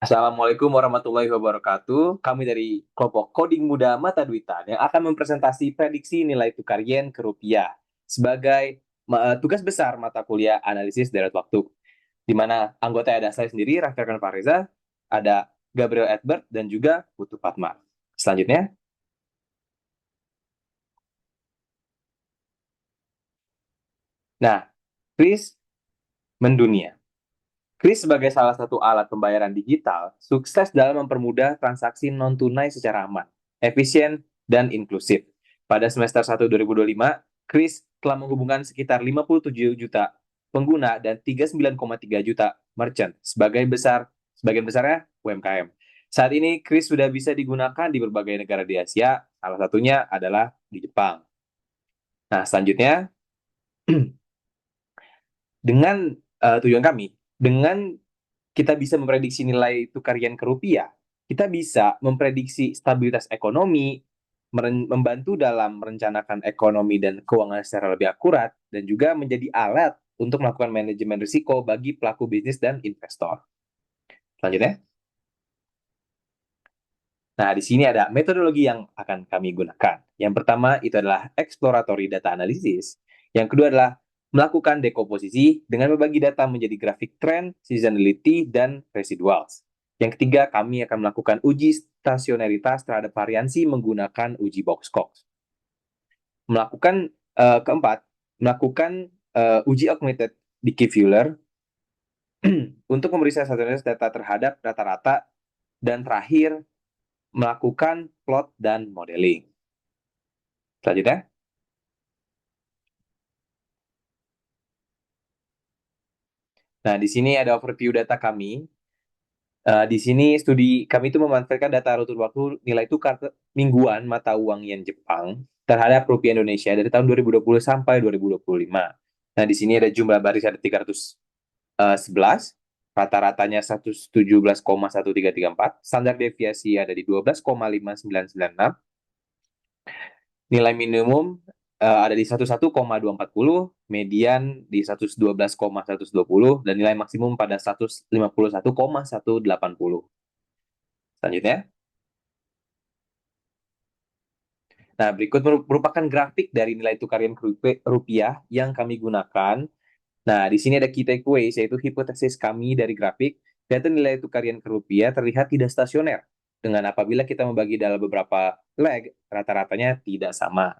Assalamualaikum warahmatullahi wabarakatuh. Kami dari kelompok Coding Muda Mata Duitan yang akan mempresentasi prediksi nilai tukar yen ke rupiah sebagai tugas besar mata kuliah analisis deret waktu. Di mana anggota ada saya sendiri, Raffi Fariza, ada Gabriel Edbert, dan juga Putu Fatma. Selanjutnya, nah, Kris mendunia. Kris sebagai salah satu alat pembayaran digital, sukses dalam mempermudah transaksi non-tunai secara aman, efisien, dan inklusif. Pada semester 1 2025, Kris telah menghubungkan sekitar 57 juta pengguna dan 39,3 juta merchant, sebagian besarnya UMKM. Saat ini, Kris sudah bisa digunakan di berbagai negara di Asia, salah satunya adalah di Jepang. Nah, selanjutnya, dengan tujuan kami, dengan kita bisa memprediksi nilai tukar yen ke rupiah, kita bisa memprediksi stabilitas ekonomi, membantu dalam merencanakan ekonomi dan keuangan secara lebih akurat, dan juga menjadi alat untuk melakukan manajemen risiko bagi pelaku bisnis dan investor. Selanjutnya, nah di sini ada metodologi yang akan kami gunakan. Yang pertama itu adalah exploratory data analysis. Yang kedua adalah melakukan dekomposisi dengan membagi data menjadi grafik trend, seasonality, dan residuals. Yang ketiga, kami akan melakukan uji stasionaritas terhadap variansi menggunakan uji box cox. Keempat, melakukan uji augmented diffuser untuk memeriksa stasionaritas data terhadap rata-rata, dan terakhir melakukan plot dan modeling. Selanjutnya, nah di sini ada overview data kami. Di sini studi kami itu memanfaatkan data rutin waktu nilai tukar mingguan mata uang yen Jepang terhadap rupiah Indonesia dari tahun 2020 sampai 2025. Nah, di sini ada jumlah baris ada 311, rata-ratanya 117,1334, standar deviasi ada di 12,5996, nilai minimum ada di 11,240, median di 112,120, dan nilai maksimum pada 151,180. Selanjutnya, nah berikut merupakan grafik dari nilai tukar yen rupiah yang kami gunakan. Nah, di sini ada key takeaways, yaitu hipotesis kami dari grafik, data nilai tukar yen ke rupiah terlihat tidak stasioner, dengan apabila kita membagi dalam beberapa leg, rata-ratanya tidak sama.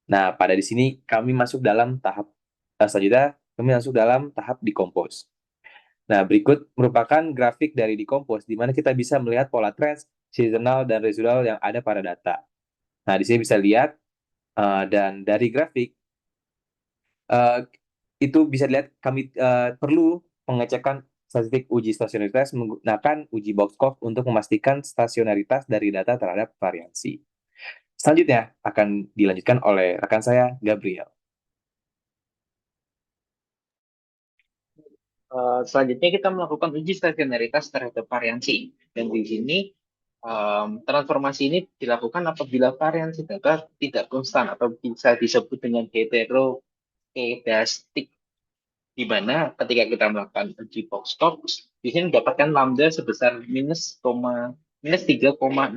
Nah, pada di sini kami masuk dalam tahap selanjutnya, kami masuk dalam tahap decompose. Nah, berikut merupakan grafik dari decompose, di mana kita bisa melihat pola trends, seasonal, dan residual yang ada pada data. Nah, di sini bisa lihat, dan dari grafik, uh, itu bisa dilihat kami perlu pengecekan statistik uji stasionaritas menggunakan uji box Boxcoff untuk memastikan stasionaritas dari data terhadap variansi. Selanjutnya akan dilanjutkan oleh rekan saya, Gabriel. Selanjutnya kita melakukan uji stasionaritas terhadap variansi. Dan di sini transformasi ini dilakukan apabila variansi data tidak konstan atau bisa disebut dengan heterokedastik, di mana ketika kita melakukan uji box Cox, di sini mendapatkan lambda sebesar minus 3,6891,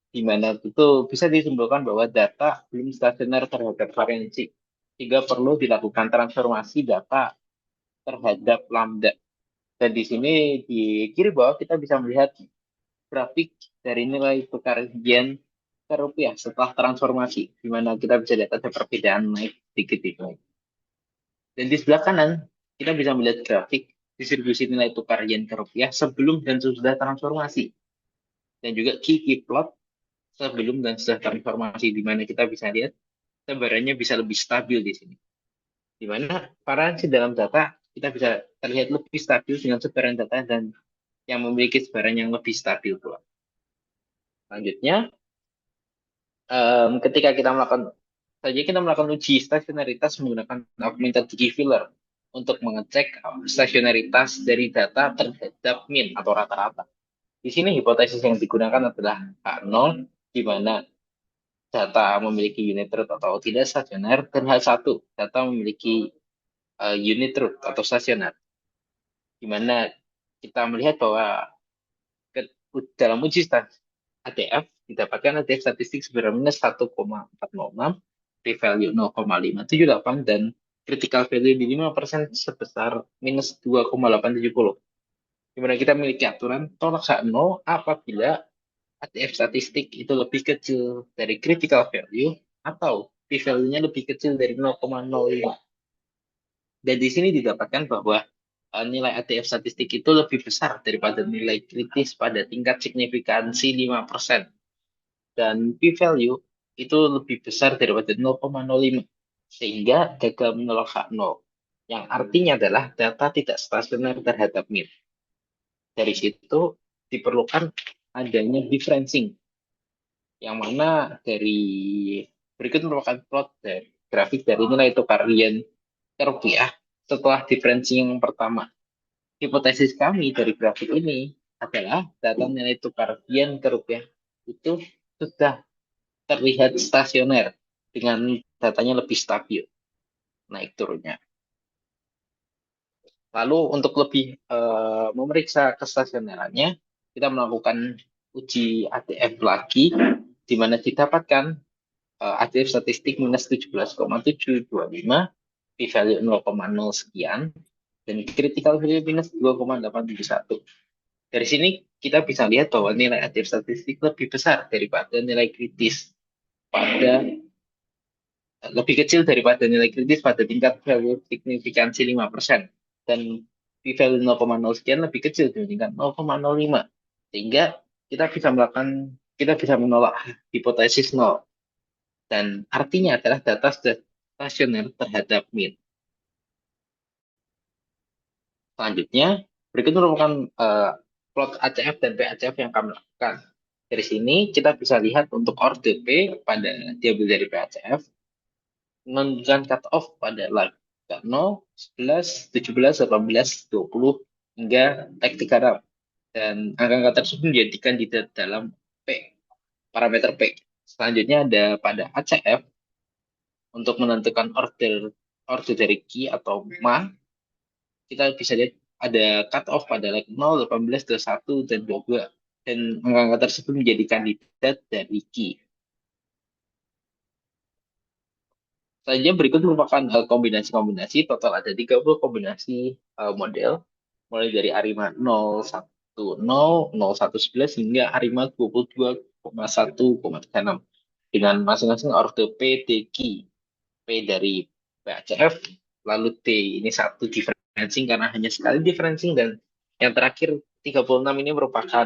di mana itu bisa disimpulkan bahwa data belum stasioner terhadap variansi, sehingga perlu dilakukan transformasi data terhadap lambda. Dan di sini di kiri bawah kita bisa melihat grafik dari nilai tukar yen ke rupiah setelah transformasi, di mana kita bisa lihat ada perbedaan naik sedikit itu. Dan di sebelah kanan kita bisa melihat grafik distribusi nilai tukar yen ke rupiah sebelum dan sesudah transformasi, dan juga key plot sebelum dan sesudah transformasi, di mana kita bisa lihat sebarannya bisa lebih stabil di sini. Di mana variansi dalam data kita bisa terlihat lebih stabil dengan sebaran data dan yang memiliki sebaran yang lebih stabil pula. Selanjutnya, ketika kita melakukan uji stasionaritas menggunakan augmented diffuser untuk mengecek stasionaritas dari data terhadap mean atau rata-rata. Di sini hipotesis yang digunakan adalah H0, di mana data memiliki unit truth atau tidak stasioner, dan H1, data memiliki unit truth atau stasioner, di mana kita melihat bahwa dalam uji ATF didapatkan ATF statistik sebenarnya minus 1,406, p-value 0,578, dan critical value di 5% sebesar minus 2,870. Di mana kita memiliki aturan tolak hak nol apabila ATF statistik itu lebih kecil dari critical value atau p-value-nya lebih kecil dari 0,05. Dan di sini didapatkan bahwa nilai ATF statistik itu lebih besar daripada nilai kritis pada tingkat signifikansi 5%. Dan p-value itu lebih besar daripada 0,05. Sehingga gagal menolak hak nol. Yang artinya adalah data tidak stasioner terhadap mean. Dari situ diperlukan adanya differencing. Yang mana dari berikut merupakan plot dari grafik dari nilai tukar yen ke rupiah setelah differencing yang pertama. Hipotesis kami dari grafik ini adalah data nilai tukar yen ke rupiah itu sudah terlihat stasioner dengan datanya lebih stabil naik turunnya. Lalu untuk lebih memeriksa kestasionerannya, kita melakukan uji ATF lagi, di mana didapatkan ATF statistik minus 17,725, p-value 0,0 sekian, dan critical value minus 2,871. Dari sini kita bisa lihat bahwa nilai ATF statistik lebih besar daripada nilai kritis pada lebih kecil daripada nilai kritis pada tingkat value signifikansi 5%. Dan p-value 0,0 sekian lebih kecil dibandingkan 0,05. Sehingga kita bisa menolak hipotesis nol. Dan artinya adalah data sudah stasioner terhadap mean. Selanjutnya, berikut merupakan plot ACF dan PACF yang kami lakukan. Dari sini kita bisa lihat untuk order P pada diambil dari PACF menunjukkan cut off pada lag 0, 11, 17, 18, 20 hingga tag 3 RAM. Dan angka-angka tersebut menjadi kandidat dalam P, parameter P. Selanjutnya ada pada ACF untuk menentukan order dari key atau ma, kita bisa lihat ada cut off pada lag 0, 18, 21, dan 22. Dan angka-angka tersebut menjadi kandidat dari key. Selanjutnya berikut merupakan kombinasi-kombinasi, total ada 30 kombinasi model, mulai dari ARIMA 010, 0111 hingga ARIMA 22,1,36 dengan masing-masing order P, D, Q. P dari PACF, lalu D ini satu differencing karena hanya sekali differencing, dan yang terakhir 36 ini merupakan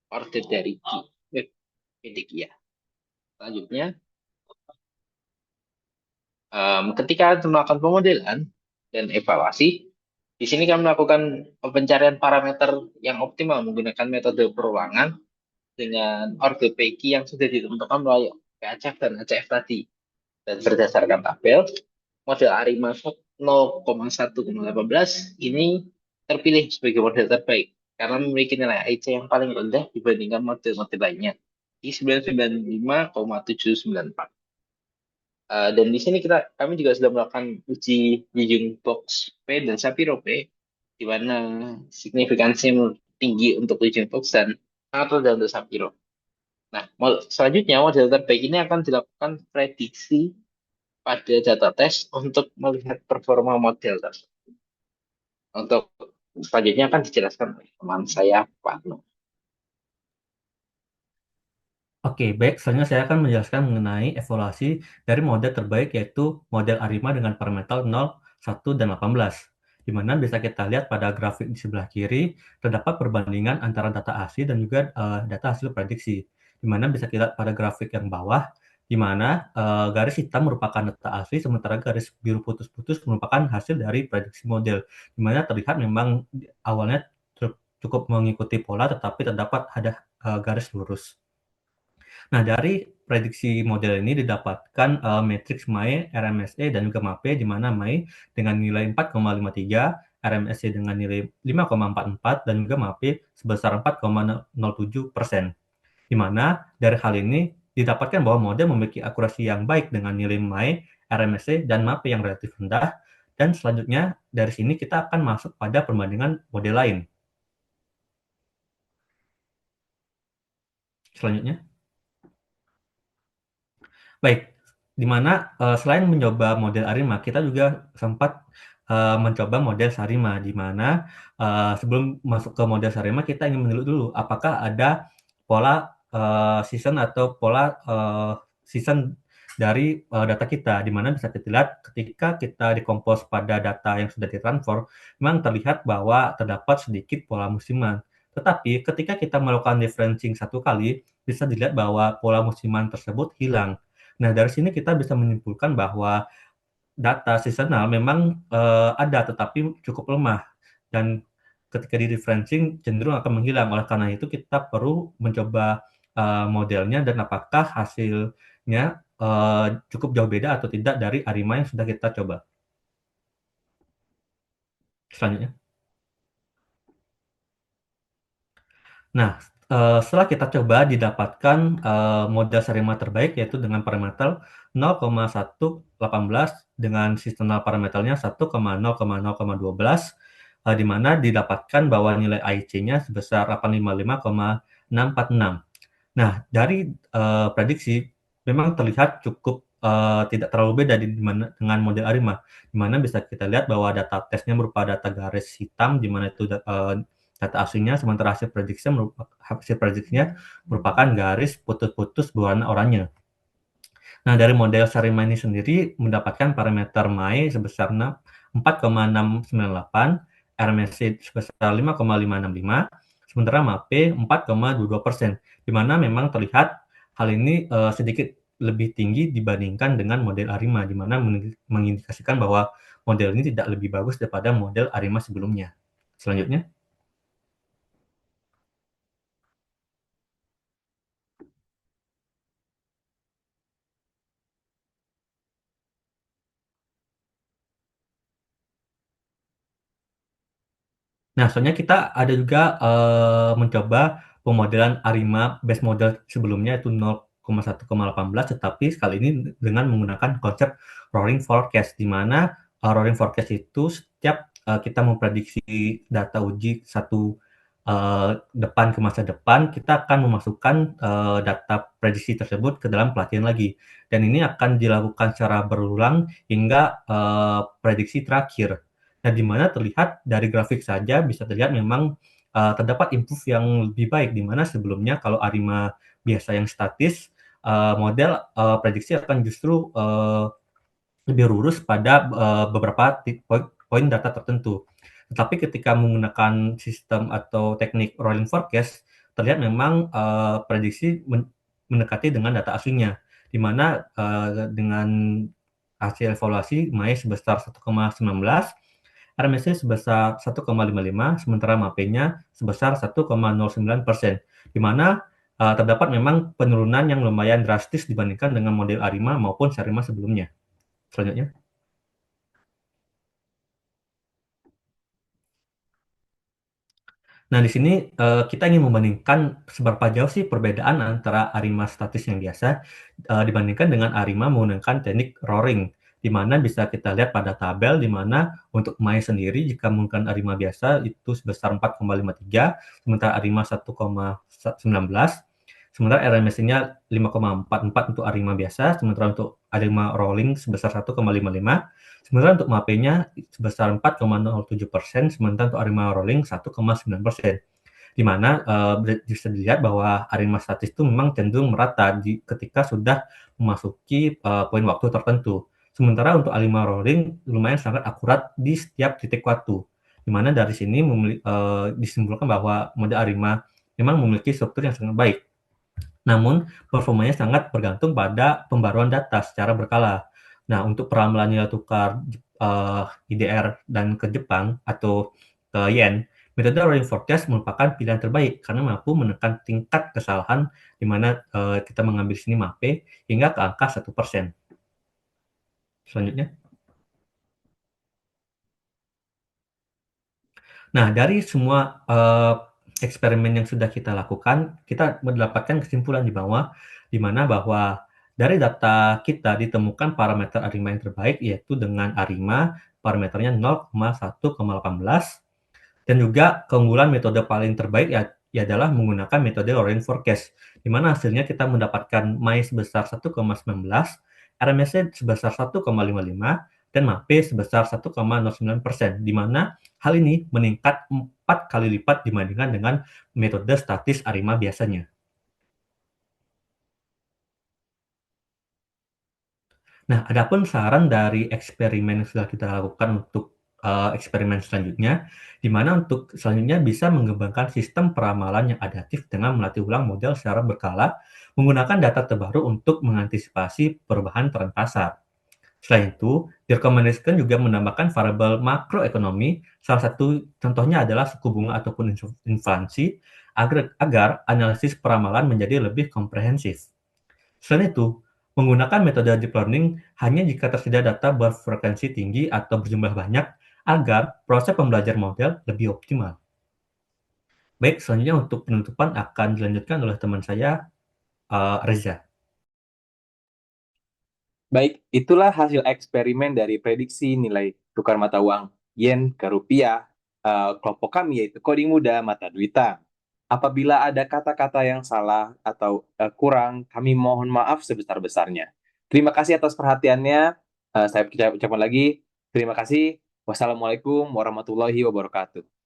order dari Q, P, D, Q ya. Selanjutnya, ketika melakukan pemodelan dan evaluasi, di sini kami melakukan pencarian parameter yang optimal menggunakan metode perulangan dengan order PQ yang sudah ditentukan melalui PACF dan ACF tadi. Dan berdasarkan tabel, model ARIMA 0,1,18 ini terpilih sebagai model terbaik karena memiliki nilai IC yang paling rendah dibandingkan model-model lainnya di 995,794. Dan di sini kami juga sudah melakukan uji Yijing Box P dan Shapiro P, di mana signifikansinya tinggi untuk Yijing Box dan sangat rendah untuk Shapiro. Nah, selanjutnya model terbaik ini akan dilakukan prediksi pada data tes untuk melihat performa model tersebut. Untuk selanjutnya akan dijelaskan oleh teman saya, Pak Nuh. Oke, baik. Selanjutnya saya akan menjelaskan mengenai evaluasi dari model terbaik, yaitu model ARIMA dengan parameter 0, 1, dan 18. Di mana bisa kita lihat pada grafik di sebelah kiri, terdapat perbandingan antara data asli dan juga data hasil prediksi. Di mana bisa kita lihat pada grafik yang bawah, di mana garis hitam merupakan data asli, sementara garis biru putus-putus merupakan hasil dari prediksi model. Di mana terlihat memang awalnya cukup mengikuti pola, tetapi terdapat ada garis lurus. Nah, dari prediksi model ini didapatkan matriks MAE, RMSE, dan juga MAPE, di mana MAE dengan nilai 4,53, RMSE dengan nilai 5,44, dan juga MAPE sebesar 4,07%. Di mana dari hal ini didapatkan bahwa model memiliki akurasi yang baik dengan nilai MAE, RMSE, dan MAPE yang relatif rendah. Dan selanjutnya dari sini kita akan masuk pada perbandingan model lain. Selanjutnya. Baik, di mana selain mencoba model ARIMA, kita juga sempat mencoba model SARIMA, di mana sebelum masuk ke model SARIMA kita ingin menilik dulu apakah ada pola season atau pola season dari data kita, di mana bisa kita lihat ketika kita decompose pada data yang sudah ditransfer, memang terlihat bahwa terdapat sedikit pola musiman. Tetapi ketika kita melakukan differencing satu kali, bisa dilihat bahwa pola musiman tersebut hilang. Nah, dari sini kita bisa menyimpulkan bahwa data seasonal memang ada, tetapi cukup lemah. Dan ketika di-referencing cenderung akan menghilang. Oleh karena itu, kita perlu mencoba modelnya dan apakah hasilnya cukup jauh beda atau tidak dari ARIMA yang sudah kita coba. Selanjutnya. Nah, setelah kita coba didapatkan model SARIMA terbaik yaitu dengan parameter 0,118 dengan seasonal parameternya 1,0,0,12 di mana didapatkan bahwa nilai AIC-nya sebesar 855,646. Nah, dari prediksi memang terlihat cukup tidak terlalu beda dengan model ARIMA, di mana bisa kita lihat bahwa data tesnya berupa data garis hitam, di mana itu data aslinya, sementara hasil prediksinya merupakan garis putus-putus berwarna oranye. Nah, dari model SARIMA ini sendiri mendapatkan parameter MAE sebesar 4,698, RMSE sebesar 5,565, sementara MAPE 4,22%, di mana memang terlihat hal ini sedikit lebih tinggi dibandingkan dengan model ARIMA, di mana mengindikasikan bahwa model ini tidak lebih bagus daripada model ARIMA sebelumnya. Selanjutnya. Nah, soalnya kita ada juga mencoba pemodelan ARIMA base model sebelumnya itu 0,1,18, tetapi sekali ini dengan menggunakan konsep rolling forecast, di mana rolling forecast itu setiap kita memprediksi data uji satu depan ke masa depan, kita akan memasukkan data prediksi tersebut ke dalam pelatihan lagi. Dan ini akan dilakukan secara berulang hingga prediksi terakhir. Nah, di mana terlihat dari grafik saja bisa terlihat memang terdapat improve yang lebih baik, di mana sebelumnya kalau ARIMA biasa yang statis, model prediksi akan justru lebih lurus pada beberapa poin data tertentu. Tetapi ketika menggunakan sistem atau teknik rolling forecast, terlihat memang prediksi mendekati dengan data aslinya, di mana dengan hasil evaluasi MAE sebesar 1,19, RMSE sebesar 1,55, sementara MAPE-nya sebesar 1,09%, di mana terdapat memang penurunan yang lumayan drastis dibandingkan dengan model ARIMA maupun SARIMA sebelumnya. Selanjutnya. Nah, di sini kita ingin membandingkan seberapa jauh sih perbedaan antara ARIMA statis yang biasa dibandingkan dengan ARIMA menggunakan teknik roaring, di mana bisa kita lihat pada tabel di mana untuk MAE sendiri jika menggunakan ARIMA biasa itu sebesar 4,53, sementara ARIMA 1,19, sementara RMSE-nya 5,44 untuk ARIMA biasa, sementara untuk ARIMA rolling sebesar 1,55, sementara untuk MAPE-nya sebesar 4,07%, sementara untuk ARIMA rolling 1,9%. Di mana bisa dilihat bahwa ARIMA statis itu memang cenderung merata ketika sudah memasuki poin waktu tertentu. Sementara untuk ARIMA rolling lumayan sangat akurat di setiap titik waktu. Di mana dari sini disimpulkan bahwa model ARIMA memang memiliki struktur yang sangat baik. Namun, performanya sangat bergantung pada pembaruan data secara berkala. Nah, untuk peramalan nilai tukar IDR dan ke Jepang atau ke yen, metode rolling forecast merupakan pilihan terbaik karena mampu menekan tingkat kesalahan di mana kita mengambil sini MAPE hingga ke angka 1%. Selanjutnya. Nah, dari semua eksperimen yang sudah kita lakukan, kita mendapatkan kesimpulan di mana bahwa dari data kita ditemukan parameter ARIMA yang terbaik, yaitu dengan ARIMA parameternya 0,1,18, dan juga keunggulan metode paling terbaik adalah menggunakan metode rolling forecast, di mana hasilnya kita mendapatkan MAI sebesar 1,19, RMSE sebesar 1,55, dan MAPE sebesar 1,09%, di mana hal ini meningkat 4 kali lipat dibandingkan dengan metode statis ARIMA biasanya. Nah, adapun saran dari eksperimen yang sudah kita lakukan untuk eksperimen selanjutnya, di mana untuk selanjutnya bisa mengembangkan sistem peramalan yang adaptif dengan melatih ulang model secara berkala menggunakan data terbaru untuk mengantisipasi perubahan tren pasar. Selain itu, direkomendasikan juga menambahkan variabel makroekonomi, salah satu contohnya adalah suku bunga ataupun inflasi, agar analisis peramalan menjadi lebih komprehensif. Selain itu, menggunakan metode deep learning hanya jika tersedia data berfrekuensi tinggi atau berjumlah banyak agar proses pembelajaran model lebih optimal. Baik, selanjutnya untuk penutupan akan dilanjutkan oleh teman saya, Reza. Baik, itulah hasil eksperimen dari prediksi nilai tukar mata uang yen ke rupiah kelompok kami, yaitu Coding Muda Mata Duita. Apabila ada kata-kata yang salah atau kurang, kami mohon maaf sebesar-besarnya. Terima kasih atas perhatiannya. Saya ucapkan lagi, terima kasih. Wassalamualaikum warahmatullahi wabarakatuh.